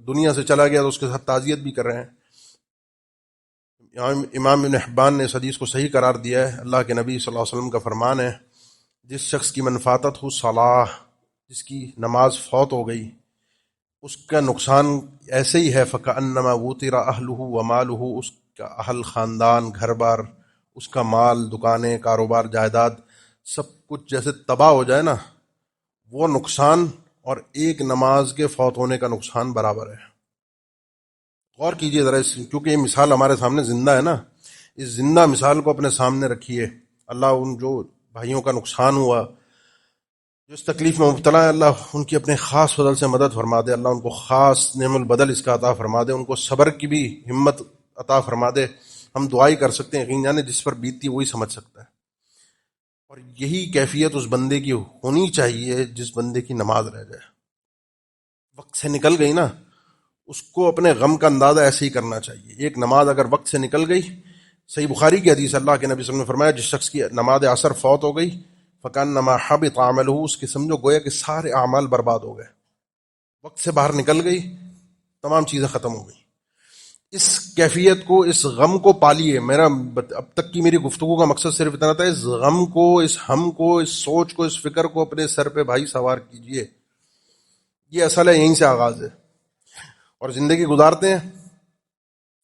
دنیا سے چلا گیا تو اس کے ساتھ تعزیت بھی کر رہے ہیں. امام ابن حبان نے اس حدیث کو صحیح قرار دیا ہے. اللہ کے نبی صلی اللہ علیہ وسلم کا فرمان ہے، جس شخص کی منفاتت ہو صلاح، جس کی نماز فوت ہو گئی، اس کا نقصان ایسے ہی ہے فَكَأَنَّمَا وُطِرَ أَهْلُهُ وَمَالُهُ، اس کا اہل، خاندان، گھر بار، اس کا مال، دکانیں، کاروبار، جائیداد، سب کچھ جیسے تباہ ہو جائے نا، وہ نقصان اور ایک نماز کے فوت ہونے کا نقصان برابر ہے. غور کیجئے ذرا اس، کیونکہ یہ مثال ہمارے سامنے زندہ ہے نا، اس زندہ مثال کو اپنے سامنے رکھیے. اللہ ان جو بھائیوں کا نقصان ہوا، جو اس تکلیف میں مبتلا ہے، اللہ ان کی اپنے خاص فضل سے مدد فرما دے. اللہ ان کو خاص نعم البدل اس کا عطا فرما دے، ان کو صبر کی بھی ہمت عطا فرما دے. ہم دعائی کر سکتے ہیں، یقین جانے جس پر بیتتی وہی سمجھ سکتا ہے. اور یہی کیفیت اس بندے کی ہونی چاہیے جس بندے کی نماز رہ جائے، وقت سے نکل گئی نا، اس کو اپنے غم کا اندازہ ایسے ہی کرنا چاہیے. ایک نماز اگر وقت سے نکل گئی، صحیح بخاری کی حدیث، اللہ کے نبی صلی اللہ علیہ وسلم نے فرمایا جس شخص کی نماز عصر فوت ہو گئی، فَكَأَنَّمَا حَبِطَ عَمَلُهُ، اس کے سمجھو گویا کہ سارے اعمال برباد ہو گئے. وقت سے باہر نکل گئی، تمام چیزیں ختم ہو گئی. اس کیفیت کو، اس غم کو پالیے. میرا اب تک کی میری گفتگو کا مقصد صرف اتنا تھا، اس غم کو، اس ہم کو، اس سوچ کو، اس فکر کو اپنے سر پہ بھائی سوار کیجئے. یہ اصل ہے، یہیں سے آغاز ہے. اور زندگی گزارتے ہیں.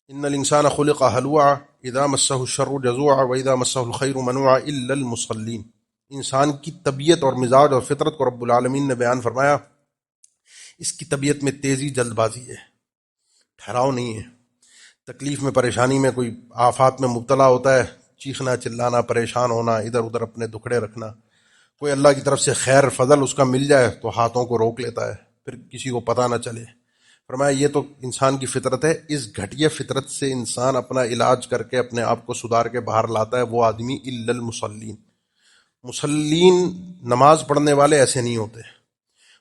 ان الانسان خلق ہلوعا اذا مسہ الشر جزوعا واذا مسہ الخیر منوعا الا المصلین. انسان کی طبیعت اور مزاج اور فطرت کو رب العالمین نے بیان فرمایا، اس کی طبیعت میں تیزی، جلد بازی ہے، ٹھہراؤ نہیں ہے. تکلیف میں، پریشانی میں، کوئی آفات میں مبتلا ہوتا ہے، چیخنا، چلانا، پریشان ہونا، ادھر ادھر اپنے دکھڑے رکھنا. کوئی اللہ کی طرف سے خیر فضل اس کا مل جائے تو ہاتھوں کو روک لیتا ہے، پھر کسی کو پتہ نہ چلے۔ فرمایا یہ تو انسان کی فطرت ہے، اس گھٹیا فطرت سے انسان اپنا علاج کر کے اپنے آپ کو سدھار کے باہر لاتا ہے، وہ آدمی الا المصلین، مسلین نماز پڑھنے والے ایسے نہیں ہوتے،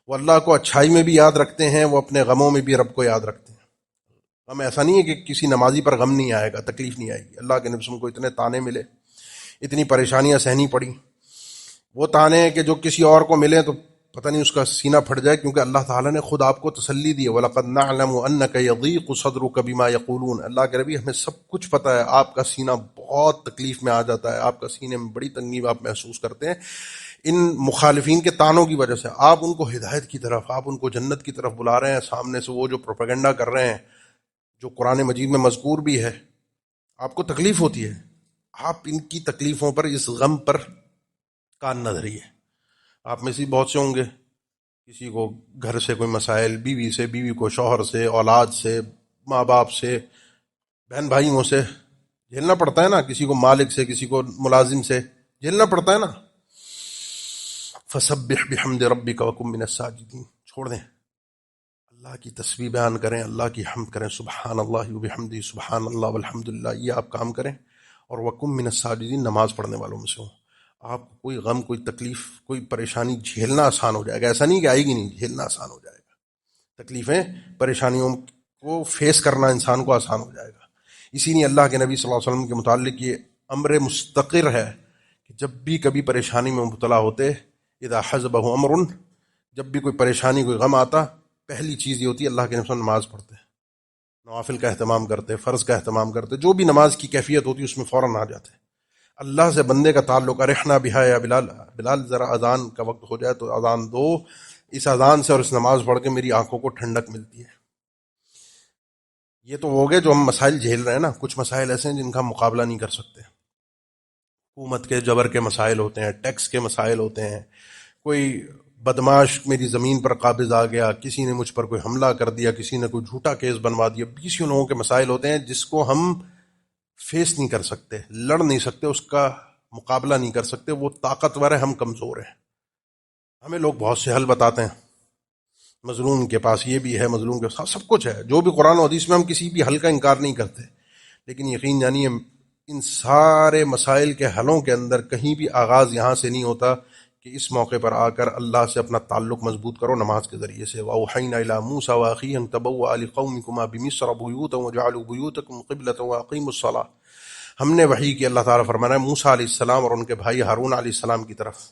وہ اللہ کو اچھائی میں بھی یاد رکھتے ہیں، وہ اپنے غموں میں بھی رب کو یاد رکھتے ہیں۔ غم ایسا نہیں ہے کہ کسی نمازی پر غم نہیں آئے گا، تکلیف نہیں آئے گی۔ اللہ کے نبی صلی اللہ علیہ وسلم کو اتنے تانے ملے، اتنی پریشانیاں سہنی پڑی، وہ تانے کہ جو کسی اور کو ملے تو پتہ نہیں اس کا سینہ پھٹ جائے، کیونکہ اللہ تعالیٰ نے خود آپ کو تسلی دی ہے، وَلَقَدْ نَعْلَمُ أَنَّكَ يَضِيقُ صَدْرُكَ بِمَا يَقُولُونَ۔ اللہ کے نبی ہمیں سب کچھ پتہ ہے، آپ کا سینہ بہت تکلیف میں آ جاتا ہے، آپ کا سینے میں بڑی تنگی آپ محسوس کرتے ہیں ان مخالفین کے تانوں کی وجہ سے۔ آپ ان کو ہدایت کی طرف، آپ ان کو جنت کی طرف بلا رہے ہیں، سامنے سے وہ جو پروپیگنڈا کر رہے ہیں، جو قرآن مجید میں مذکور بھی ہے، آپ کو تکلیف ہوتی ہے، آپ ان کی تکلیفوں پر، اس غم پر کان نہ دھریے۔ آپ میں سے بہت سے ہوں گے، کسی کو گھر سے کوئی مسائل، بیوی سے، بیوی کو شوہر سے، اولاد سے، ماں باپ سے، بہن بھائیوں سے جھیلنا پڑتا ہے نا، کسی کو مالک سے، کسی کو ملازم سے جھیلنا پڑتا ہے نا۔ فسبح بحمد ربک وکن من الساجدین، چھوڑ دیں، اللہ کی تسبیح بیان کریں، اللہ کی حمد کریں، سبحان اللہ وبحمدہ، سبحان اللہ والحمدللہ، یہ آپ کام کریں، اور وکن من الساجدین، نماز پڑھنے والوں میں سے ہوں۔ آپ کو کوئی غم، کوئی تکلیف، کوئی پریشانی جھیلنا آسان ہو جائے گا، ایسا نہیں کہ آئے گی نہیں، جھیلنا آسان ہو جائے گا، تکلیفیں پریشانیوں کو فیس کرنا انسان کو آسان ہو جائے گا۔ اسی لیے اللہ کے نبی صلی اللہ علیہ وسلم کے متعلق یہ امر مستقر ہے کہ جب بھی کبھی پریشانی میں مبتلا ہوتے، اذا حزبہ امر، جب بھی کوئی پریشانی، کوئی غم آتا، پہلی چیز یہ ہوتی ہے اللہ کے نبی صلی اللہ علیہ وسلم نماز پڑھتے، نوافل کا اہتمام کرتے، فرض کا اہتمام کرتے، جو بھی نماز کی کیفیت ہوتی اس میں فوراً آ جاتے۔ اللہ سے بندے کا تعلق، ارحنا بہا یا بلال، بلال ذرا اذان کا وقت ہو جائے تو اذان دو، اس اذان سے اور اس نماز پڑھ کے میری آنکھوں کو ٹھنڈک ملتی ہے۔ یہ تو ہو گئے جو ہم مسائل جھیل رہے ہیں نا، کچھ مسائل ایسے ہیں جن کا مقابلہ نہیں کر سکتے، حکومت کے جبر کے مسائل ہوتے ہیں، ٹیکس کے مسائل ہوتے ہیں، کوئی بدماش میری زمین پر قابض آ گیا، کسی نے مجھ پر کوئی حملہ کر دیا، کسی نے کوئی جھوٹا کیس بنوا دیا، بیسیوں لوگوں کے مسائل ہوتے ہیں جس کو ہم فیس نہیں کر سکتے، لڑ نہیں سکتے، اس کا مقابلہ نہیں کر سکتے، وہ طاقتور ہے، ہم کمزور ہیں۔ ہمیں لوگ بہت سے حل بتاتے ہیں، مظلوم کے پاس یہ بھی ہے، مظلوم کے پاس سب کچھ ہے، جو بھی قرآن و حدیث میں، ہم کسی بھی حل کا انکار نہیں کرتے، لیکن یقین جانیے ان سارے مسائل کے حلوں کے اندر کہیں بھی آغاز یہاں سے نہیں ہوتا کہ اس موقع پر آ کر اللہ سے اپنا تعلق مضبوط کرو نماز کے ذریعے سے۔ وَأَوْحَيْنَا إِلَىٰ مُوسَىٰ وَأَخِيهِ أَن تَبَوَّأَ لِقَوْمِكُمَا بِمِصْرَ بُيُوتًا وَاجْعَلُوا بُيُوتَكُمْ قِبْلَةً وَأَقِيمُوا الصَّلَاةَ۔ ہم نے وحی کی، اللہ تعالیٰ فرمانا ہے موسیٰ علیہ السلام اور ان کے بھائی ہارون علیہ السلام کی طرف۔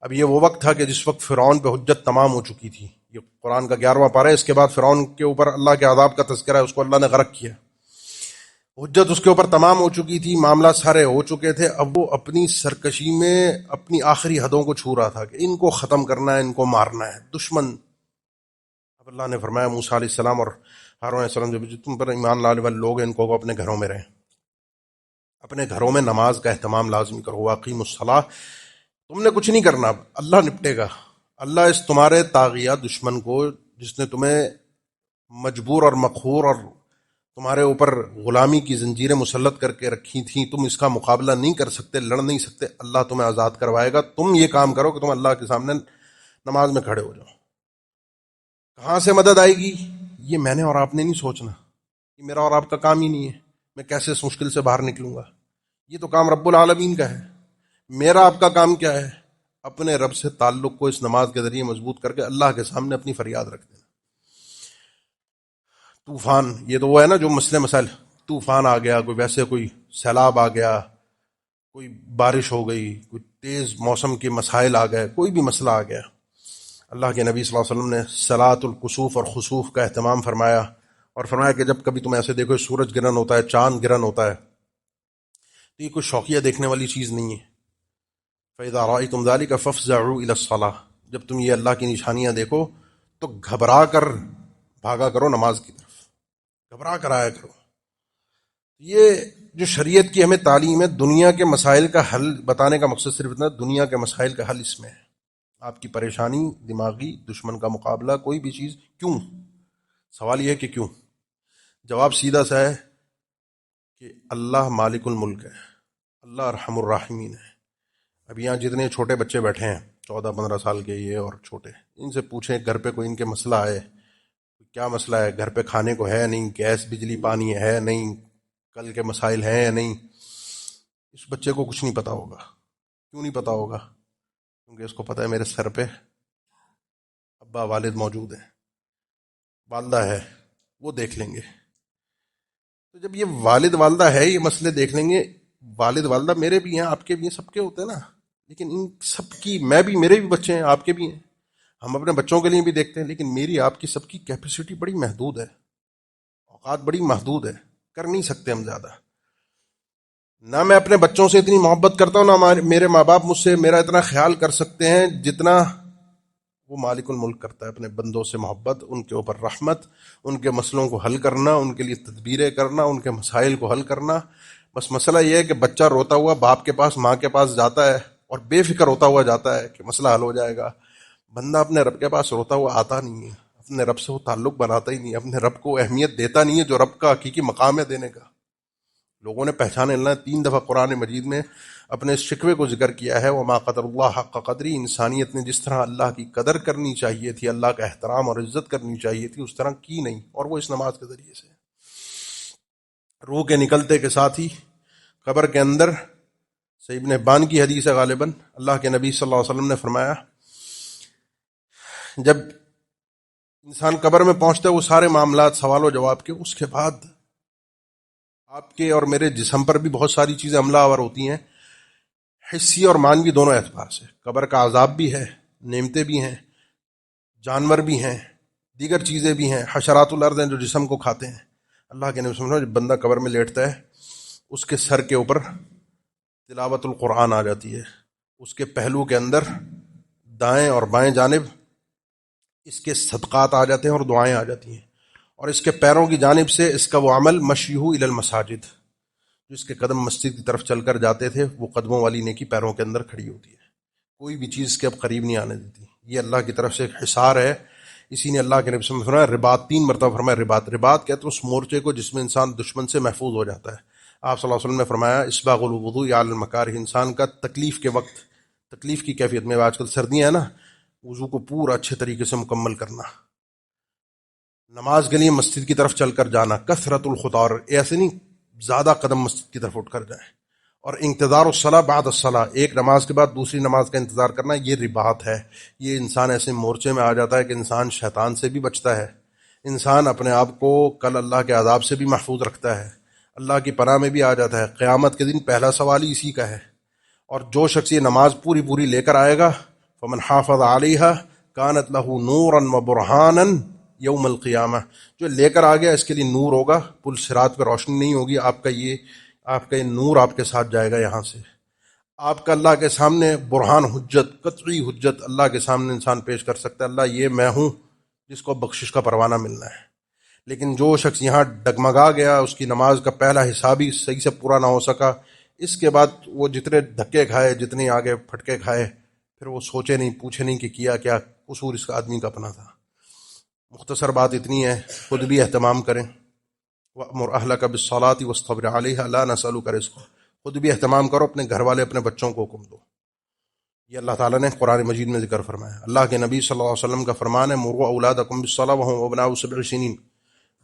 اب یہ وہ وقت تھا کہ جس وقت فرعون پہ حجت تمام ہو چکی تھی، یہ قرآن کا 11واں پارہ ہے، اس کے بعد فرعون کے اوپر اللہ کے عذاب کا تذکرہ ہے، اس کو اللہ نے غرق کیا، حجت اس کے اوپر تمام ہو چکی تھی، معاملات سارے ہو چکے تھے، اب وہ اپنی سرکشی میں اپنی آخری حدوں کو چھو رہا تھا کہ ان کو ختم کرنا ہے، ان کو مارنا ہے، دشمن۔ اب اللہ نے فرمایا موسیٰ علیہ السلام اور ہارون علیہ السلام جو تم پر ایمان لانے والے لوگ ہیں، ان کو اپنے گھروں میں رہیں، اپنے گھروں میں نماز کا اہتمام لازمی کرو، واقیموا الصلاۃ۔ تم نے کچھ نہیں کرنا، اللہ نپٹے گا، اللہ اس تمہارے طاغیہ دشمن کو، جس نے تمہیں مجبور اور مقہور اور تمہارے اوپر غلامی کی زنجیریں مسلط کر کے رکھی تھیں، تم اس کا مقابلہ نہیں کر سکتے، لڑ نہیں سکتے، اللہ تمہیں آزاد کروائے گا۔ تم یہ کام کرو کہ تم اللہ کے سامنے نماز میں کھڑے ہو جاؤ۔ کہاں سے مدد آئے گی؟ یہ میں نے اور آپ نے نہیں سوچنا، یہ میرا اور آپ کا کام ہی نہیں ہے، میں کیسے اس مشکل سے باہر نکلوں گا، یہ تو کام رب العالمین کا ہے۔ میرا آپ کا کام کیا ہے؟ اپنے رب سے تعلق کو اس نماز کے ذریعے مضبوط کر کے اللہ کے سامنے اپنی فریاد رکھ دینا۔ طوفان، یہ تو وہ ہے نا جو مسائل، طوفان آ گیا، کوئی ویسے کوئی سیلاب آ گیا، کوئی بارش ہو گئی، کوئی تیز موسم کے مسائل آ گئے، کوئی بھی مسئلہ آ گیا، اللہ کے نبی صلی اللہ علیہ وسلم نے صلاۃ الکسوف اور خسوف کا اہتمام فرمایا، اور فرمایا کہ جب کبھی تم ایسے دیکھو سورج گرہن ہوتا ہے، چاند گرہن ہوتا ہے، تو یہ کوئی شوقیہ دیکھنے والی چیز نہیں ہے۔ فَإِذَا رَأَيْتُمْ ذَلِكَ فَافْزَعُوا إِلَى الصَّلَاةِ، جب تم یہ اللہ کی نشانیاں دیکھو تو گھبرا کر بھاگا کرو نماز کی طرف، گھبرا کر آیا کرو۔ یہ جو شریعت کی ہمیں تعلیم ہے، دنیا کے مسائل کا حل بتانے کا مقصد صرف اتنا، دنیا کے مسائل کا حل اس میں ہے۔ آپ کی پریشانی دماغی، دشمن کا مقابلہ، کوئی بھی چیز، کیوں؟ سوال یہ ہے کہ کیوں؟ جواب سیدھا سا ہے کہ اللہ مالک الملک ہے، اللہ ارحم الراحمین ہے، اب یہاں جتنے چھوٹے بچے بیٹھے ہیں 14-15 سال کے یہ اور چھوٹے، ان سے پوچھیں گھر پہ کوئی ان کے مسئلہ آئے، کیا مسئلہ ہے، گھر پہ کھانے کو ہے نہیں، گیس بجلی پانی ہے نہیں، کل کے مسائل ہیں یا نہیں، اس بچے کو کچھ نہیں پتا ہوگا۔ کیوں نہیں پتا ہوگا؟ کیونکہ اس کو پتا ہے میرے سر پہ ابا والد موجود ہیں، والدہ ہے، وہ دیکھ لیں گے۔ تو جب یہ والد والدہ ہے یہ مسئلے دیکھ لیں گے، والد والدہ میرے بھی ہیں، آپ کے بھی ہیں، سب کے ہوتے ہیں نا، لیکن ان سب کی، میں بھی، میرے بھی بچے ہیں، آپ کے بھی ہیں، ہم اپنے بچوں کے لیے بھی دیکھتے ہیں، لیکن میری آپ کی سب کی کیپیسٹی بڑی محدود ہے، اوقات بڑی محدود ہے، کر نہیں سکتے ہم زیادہ۔ نہ میں اپنے بچوں سے اتنی محبت کرتا ہوں، نہ میرے ماں باپ مجھ سے میرا اتنا خیال کر سکتے ہیں جتنا وہ مالک الملک کرتا ہے اپنے بندوں سے محبت، ان کے اوپر رحمت، ان کے مسئلوں کو حل کرنا، ان کے لیے تدبیریں کرنا، ان کے مسائل کو حل کرنا۔ بس مسئلہ یہ ہے کہ بچہ روتا ہوا باپ کے پاس ماں کے پاس جاتا ہے اور بے فکر ہوتا ہوا جاتا ہے کہ مسئلہ حل ہو جائے گا۔ بندہ اپنے رب کے پاس روتا ہوا آتا نہیں ہے، اپنے رب سے وہ تعلق بناتا ہی نہیں، اپنے رب کو اہمیت دیتا نہیں ہے جو رب کا حقیقی مقام ہے دینے کا۔ لوگوں نے پہچان لینا ہے، 3 دفعہ قرآن مجید میں اپنے اس شکوے کو ذکر کیا ہے، وما قدر اللہ حق قدری، انسانیت نے جس طرح اللہ کی قدر کرنی چاہیے تھی، اللہ کا احترام اور عزت کرنی چاہیے تھی، اس طرح کی نہیں، اور وہ اس نماز کے ذریعے سے۔ روح کے نکلتے کے ساتھ ہی قبر کے اندر، صحیح ابن حبان کی حدیث ہے غالباً، اللہ کے نبی صلی اللہ علیہ وسلم نے فرمایا جب انسان قبر میں پہنچتا ہے وہ سارے معاملات سوال و جواب کے، اس کے بعد آپ کے اور میرے جسم پر بھی بہت ساری چیزیں حملہ آور ہوتی ہیں، حسی اور مانوی دونوں اعتبار سے۔ قبر کا عذاب بھی ہے، نعمتیں بھی ہیں، جانور بھی ہیں، دیگر چیزیں بھی ہیں، حشرات الارض ہیں جو جسم کو کھاتے ہیں۔ اللہ کے نبی صلی اللہ علیہ وسلم، جب بندہ قبر میں لیٹتا ہے اس کے سر کے اوپر تلاوت القرآن آ جاتی ہے، اس کے پہلو کے اندر دائیں اور بائیں جانب اس کے صدقات آ جاتے ہیں اور دعائیں آ جاتی ہیں، اور اس کے پیروں کی جانب سے اس کا وہ عمل مشیہ الی المساجد، جس کے قدم مسجد کی طرف چل کر جاتے تھے، وہ قدموں والی نیکی پیروں کے اندر کھڑی ہوتی ہے، کوئی بھی چیز کے اب قریب نہیں آنے دیتی۔ یہ اللہ کی طرف سے ایک حصار ہے۔ اسی نے اللہ کے نبی صلی اللہ علیہ وسلم نے فرمایا رباط، 3 مرتبہ فرمایا رباط۔ رباط کہتے ہیں اس مورچے کو جس میں انسان دشمن سے محفوظ ہو جاتا ہے۔ آپ صلی اللہ علیہ وسلم نے فرمایا اسباغ الوضوء علی المکارہ، انسان کا تکلیف کے وقت، تکلیف کی کیفیت میں، آج کل سردیاں ہیں نا، وضو کو پورا اچھے طریقے سے مکمل کرنا، نماز کے لیے مسجد کی طرف چل کر جانا، کثرت الخطار، ایسے نہیں زیادہ قدم مسجد کی طرف اٹھ کر جائیں، اور انتظار الصلاۃ بعد الصلاۃ، ایک نماز کے بعد دوسری نماز کا انتظار کرنا، یہ رباط ہے۔ یہ انسان ایسے مورچے میں آ جاتا ہے کہ انسان شیطان سے بھی بچتا ہے، انسان اپنے آپ کو کل اللہ کے عذاب سے بھی محفوظ رکھتا ہے، اللہ کی پناہ میں بھی آ جاتا ہے۔ قیامت کے دن پہلا سوال ہی اسی کا ہے۔ اور جو شخص یہ نماز پوری پوری لے کر آئے گا، فمن حافظ علیہا کانت لہ نورا وبرہانا یوم القیامہ، جو لے کر آ گیا اس کے لیے نور ہوگا، پل صراط پہ روشنی نہیں ہوگی، آپ کا یہ نور آپ کے ساتھ جائے گا یہاں سے، آپ کا اللہ کے سامنے برہان، حجت، قطعی حجت اللہ کے سامنے انسان پیش کر سکتا ہے، اللہ یہ میں ہوں جس کو بخشش کا پروانہ ملنا ہے۔ لیکن جو شخص یہاں ڈگمگا گیا، اس کی نماز کا پہلا حصہ بھی صحیح سے پورا نہ ہو سکا، اس کے بعد وہ جتنے دھکے کھائے، جتنے آگے پھٹکے کھائے، پھر وہ سوچے نہیں، پوچھے نہیں کہ کیا کیا قصور اس کا آدمی کا اپنا تھا۔ مختصر بات اتنی ہے، خود بھی اہتمام کریں، وَأْمُرْ أَهْلَكَ بِالصَّلَاةِ وَاصْطَبِرْ عَلَيْهَا لَا نَسْأَلُكَ رِزْقًا، خود بھی اہتمام کرو، اپنے گھر والے، اپنے بچوں کو حکم دو۔ یہ اللہ تعالیٰ نے قرآن مجید میں ذکر فرمایا۔ اللہ کے نبی صلی اللہ علیہ وسلم کا فرمان ہے مُرُوا أَوْلَادَكُمْ بِالصَّلَاةِ وَهُمْ أَبْنَاءُ 7 سنین،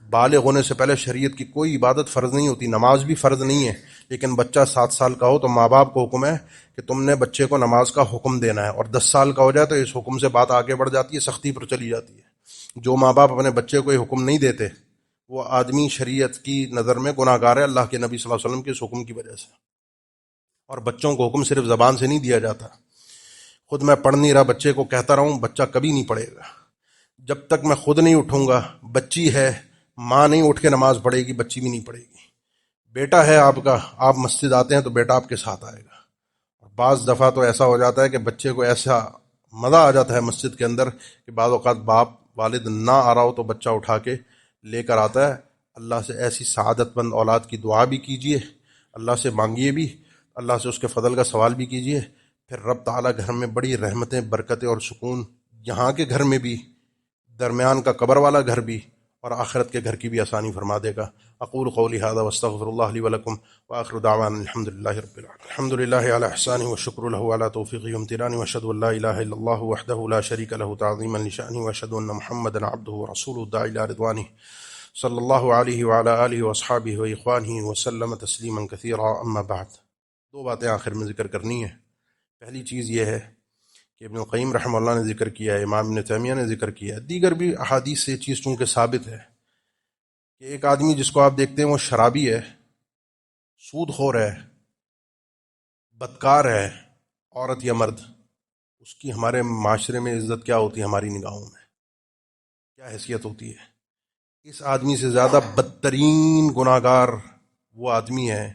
بالغ ہونے سے پہلے شریعت کی کوئی عبادت فرض نہیں ہوتی، نماز بھی فرض نہیں ہے، لیکن بچہ 7 سال کا ہو تو ماں باپ کو حکم ہے کہ تم نے بچے کو نماز کا حکم دینا ہے، اور 10 سال کا ہو جائے تو اس حکم سے بات آگے بڑھ جاتی ہے، سختی پر چلی جاتی ہے۔ جو ماں باپ اپنے بچے کو یہ حکم نہیں دیتے وہ آدمی شریعت کی نظر میں گناہ گار ہے، اللہ کے نبی صلی اللہ علیہ وسلم کے اس حکم کی وجہ سے۔ اور بچوں کو حکم صرف زبان سے نہیں دیا جاتا، خود میں پڑھ نہیں رہا، بچے کو کہتا رہوں، بچہ کبھی نہیں پڑھے گا جب تک میں خود نہیں اٹھوں گا۔ بچی ہے، ماں نہیں اٹھ کے نماز پڑھے گی، بچی بھی نہیں پڑھے گی۔ بیٹا ہے آپ کا، آپ مسجد آتے ہیں تو بیٹا آپ کے ساتھ آئے گا۔ اور بعض دفعہ تو ایسا ہو جاتا ہے کہ بچے کو ایسا مزہ آ جاتا ہے مسجد کے اندر کہ بعض اوقات باپ والد نہ آ رہا ہو تو بچہ اٹھا کے لے کر آتا ہے۔ اللہ سے ایسی سعادت مند اولاد کی دعا بھی کیجئے، اللہ سے مانگیے بھی، اللہ سے اس کے فضل کا سوال بھی کیجئے، پھر رب تعالیٰ گھر میں بڑی رحمتیں، برکتیں اور سکون، یہاں کے گھر میں بھی، درمیان کا قبر والا گھر بھی، اور آخرت کے گھر کی بھی آسانی فرما دے گا۔ اقول قولی هذا واستغفر اللہ لی ولکم وآخر دعوانا الحمد للہ رب العالمین. الحمد للہ علی احسانہ والشکر له علی توفیقہ وامتنانہ واشهد ان لا الہ الا اللہ وحدہ لا شریک له تعظیما لشأنہ واشهد ان محمدا عبدہ ورسولہ الداعی الی رضوانہ صلی اللہ علیہ وعلی آلہ واصحابہ واخوانہ وسلم تسلیما کثیرا. اما بعد. دو باتیں آخر میں ذکر کرنی ہے. پہلی چیز یہ ہے کہ ابن القیم رحمہ اللہ نے ذکر کیا ہے، امام ابن تیمیہ نے ذکر کیا ہے، دیگر بھی احادیث سے چیز چونکہ ثابت ہے کہ ایک آدمی جس کو آپ دیکھتے ہیں وہ شرابی ہے، سود خور ہے، بدکار ہے، عورت یا مرد، اس کی ہمارے معاشرے میں عزت کیا ہوتی ہے؟ ہماری نگاہوں میں کیا حیثیت ہوتی ہے؟ اس آدمی سے زیادہ بدترین گناہگار وہ آدمی ہے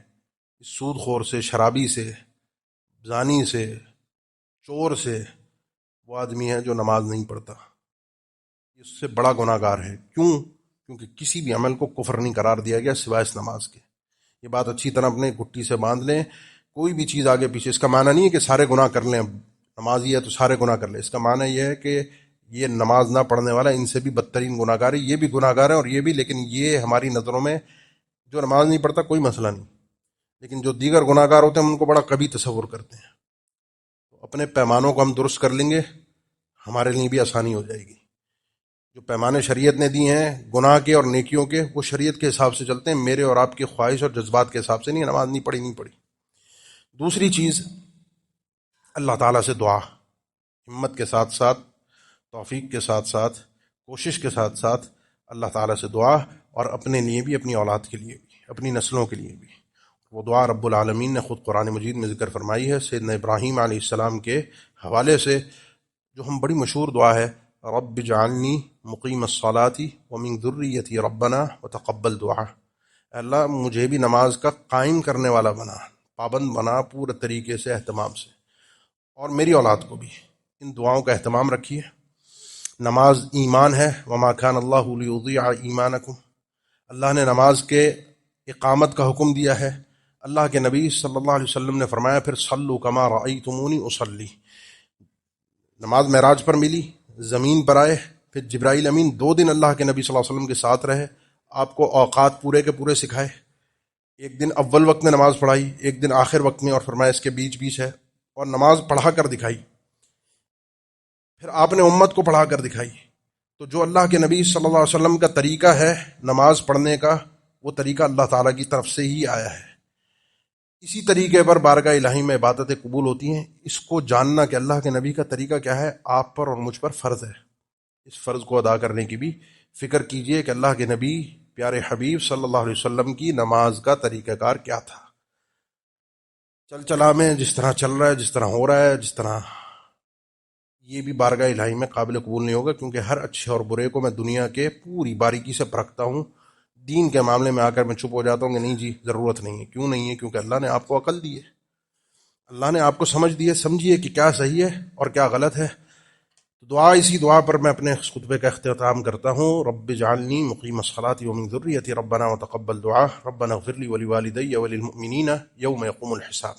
اس سود خور سے، شرابی سے، زانی سے، چور سے، وہ آدمی ہے جو نماز نہیں پڑھتا. اس سے بڑا گناہگار ہے. کیوں؟ کیونکہ کسی بھی عمل کو کفر نہیں قرار دیا گیا سوائے اس نماز کے. یہ بات اچھی طرح اپنے گھٹی سے باندھ لیں. کوئی بھی چیز آگے پیچھے، اس کا معنی نہیں ہے کہ سارے گناہ کر لیں، نماز یہ ہے تو سارے گناہ کر لیں. اس کا معنی یہ ہے کہ یہ نماز نہ پڑھنے والا ان سے بھی بدترین گناہگار ہے. یہ بھی گناہگار ہے اور یہ بھی، لیکن یہ ہماری نظروں میں جو نماز نہیں پڑھتا کوئی مسئلہ نہیں، لیکن جو دیگر گناہگار ہوتے ہیں ہم ان کو بڑا کبھی تصور کرتے ہیں. اپنے پیمانوں کو ہم درست کر لیں گے، ہمارے لیے بھی آسانی ہو جائے گی. جو پیمانے شریعت نے دی ہیں گناہ کے اور نیکیوں کے، وہ شریعت کے حساب سے چلتے ہیں، میرے اور آپ کی خواہش اور جذبات کے حساب سے نہیں. نماز نہیں پڑھی. دوسری چیز، اللہ تعالیٰ سے دعا، ہمت کے ساتھ ساتھ، توفیق کے ساتھ ساتھ، کوشش کے ساتھ ساتھ اللہ تعالیٰ سے دعا، اور اپنے لیے بھی، اپنی اولاد کے لیے بھی، اپنی نسلوں کے لیے بھی. وہ دعا رب العالمین نے خود قرآن مجید میں ذکر فرمائی ہے سیدنا ابراہیم علیہ السلام کے حوالے سے، جو ہم بڑی مشہور دعا ہے، رب اجعلنی مقیم الصلاۃ ومن ذریتی ربنا وتقبل دعا. اللہ مجھے بھی نماز کا قائم کرنے والا بنا، پابند بنا پورے طریقے سے، اہتمام سے، اور میری اولاد کو بھی. ان دعاؤں کا اہتمام رکھیے. نماز ایمان ہے. وما کان اللہ لیضیع ایمانکم. اللہ نے نماز کے اقامت کا حکم دیا ہے. اللہ کے نبی صلی اللہ علیہ وسلم نے فرمایا پھر صلو کما رأیتمونی اصلی. نماز معراج پر ملی، زمین پر آئے، پھر جبرائیل امین 2 دن اللہ کے نبی صلی اللہ علیہ وسلم کے ساتھ رہے، آپ کو اوقات پورے کے پورے سکھائے. ایک دن اول وقت میں نماز پڑھائی، ایک دن آخر وقت میں، اور فرمایا اس کے بیچ بیچ ہے، اور نماز پڑھا کر دکھائی. پھر آپ نے امت کو پڑھا کر دکھائی. تو جو اللہ کے نبی صلی اللہ علیہ وسلم کا طریقہ ہے نماز پڑھنے کا، وہ طریقہ اللہ تعالیٰ کی طرف سے ہی آیا ہے. اسی طریقے پر بارگاہ الہی میں عبادتیں قبول ہوتی ہیں. اس کو جاننا کہ اللہ کے نبی کا طریقہ کیا ہے، آپ پر اور مجھ پر فرض ہے. اس فرض کو ادا کرنے کی بھی فکر کیجئے کہ اللہ کے نبی پیارے حبیب صلی اللہ علیہ وسلم کی نماز کا طریقہ کار کیا تھا. چل چلا میں جس طرح چل رہا ہے، جس طرح ہو رہا ہے، جس طرح، یہ بھی بارگاہ الہی میں قابل قبول نہیں ہوگا. کیونکہ ہر اچھے اور برے کو میں دنیا کے پوری باریکی سے پرکھتا ہوں. دین کے معاملے میں آ کر میں چپ ہو جاتا ہوں کہ نہیں جی ضرورت نہیں ہے. کیوں نہیں ہے؟ کیونکہ اللہ نے آپ کو عقل دی ہے، اللہ نے آپ کو سمجھ دی ہے. سمجھیے کہ کیا صحیح ہے اور کیا غلط ہے. دعا، اسی دعا پر میں اپنے خطبے کا اختتام کرتا ہوں. رب اجعلنی مقیم الصلاۃ ومن ذریتی ربنا وتقبل دعا ربنا اغفر لی ولوالدی وللمؤمنین یوم یقوم الحساب.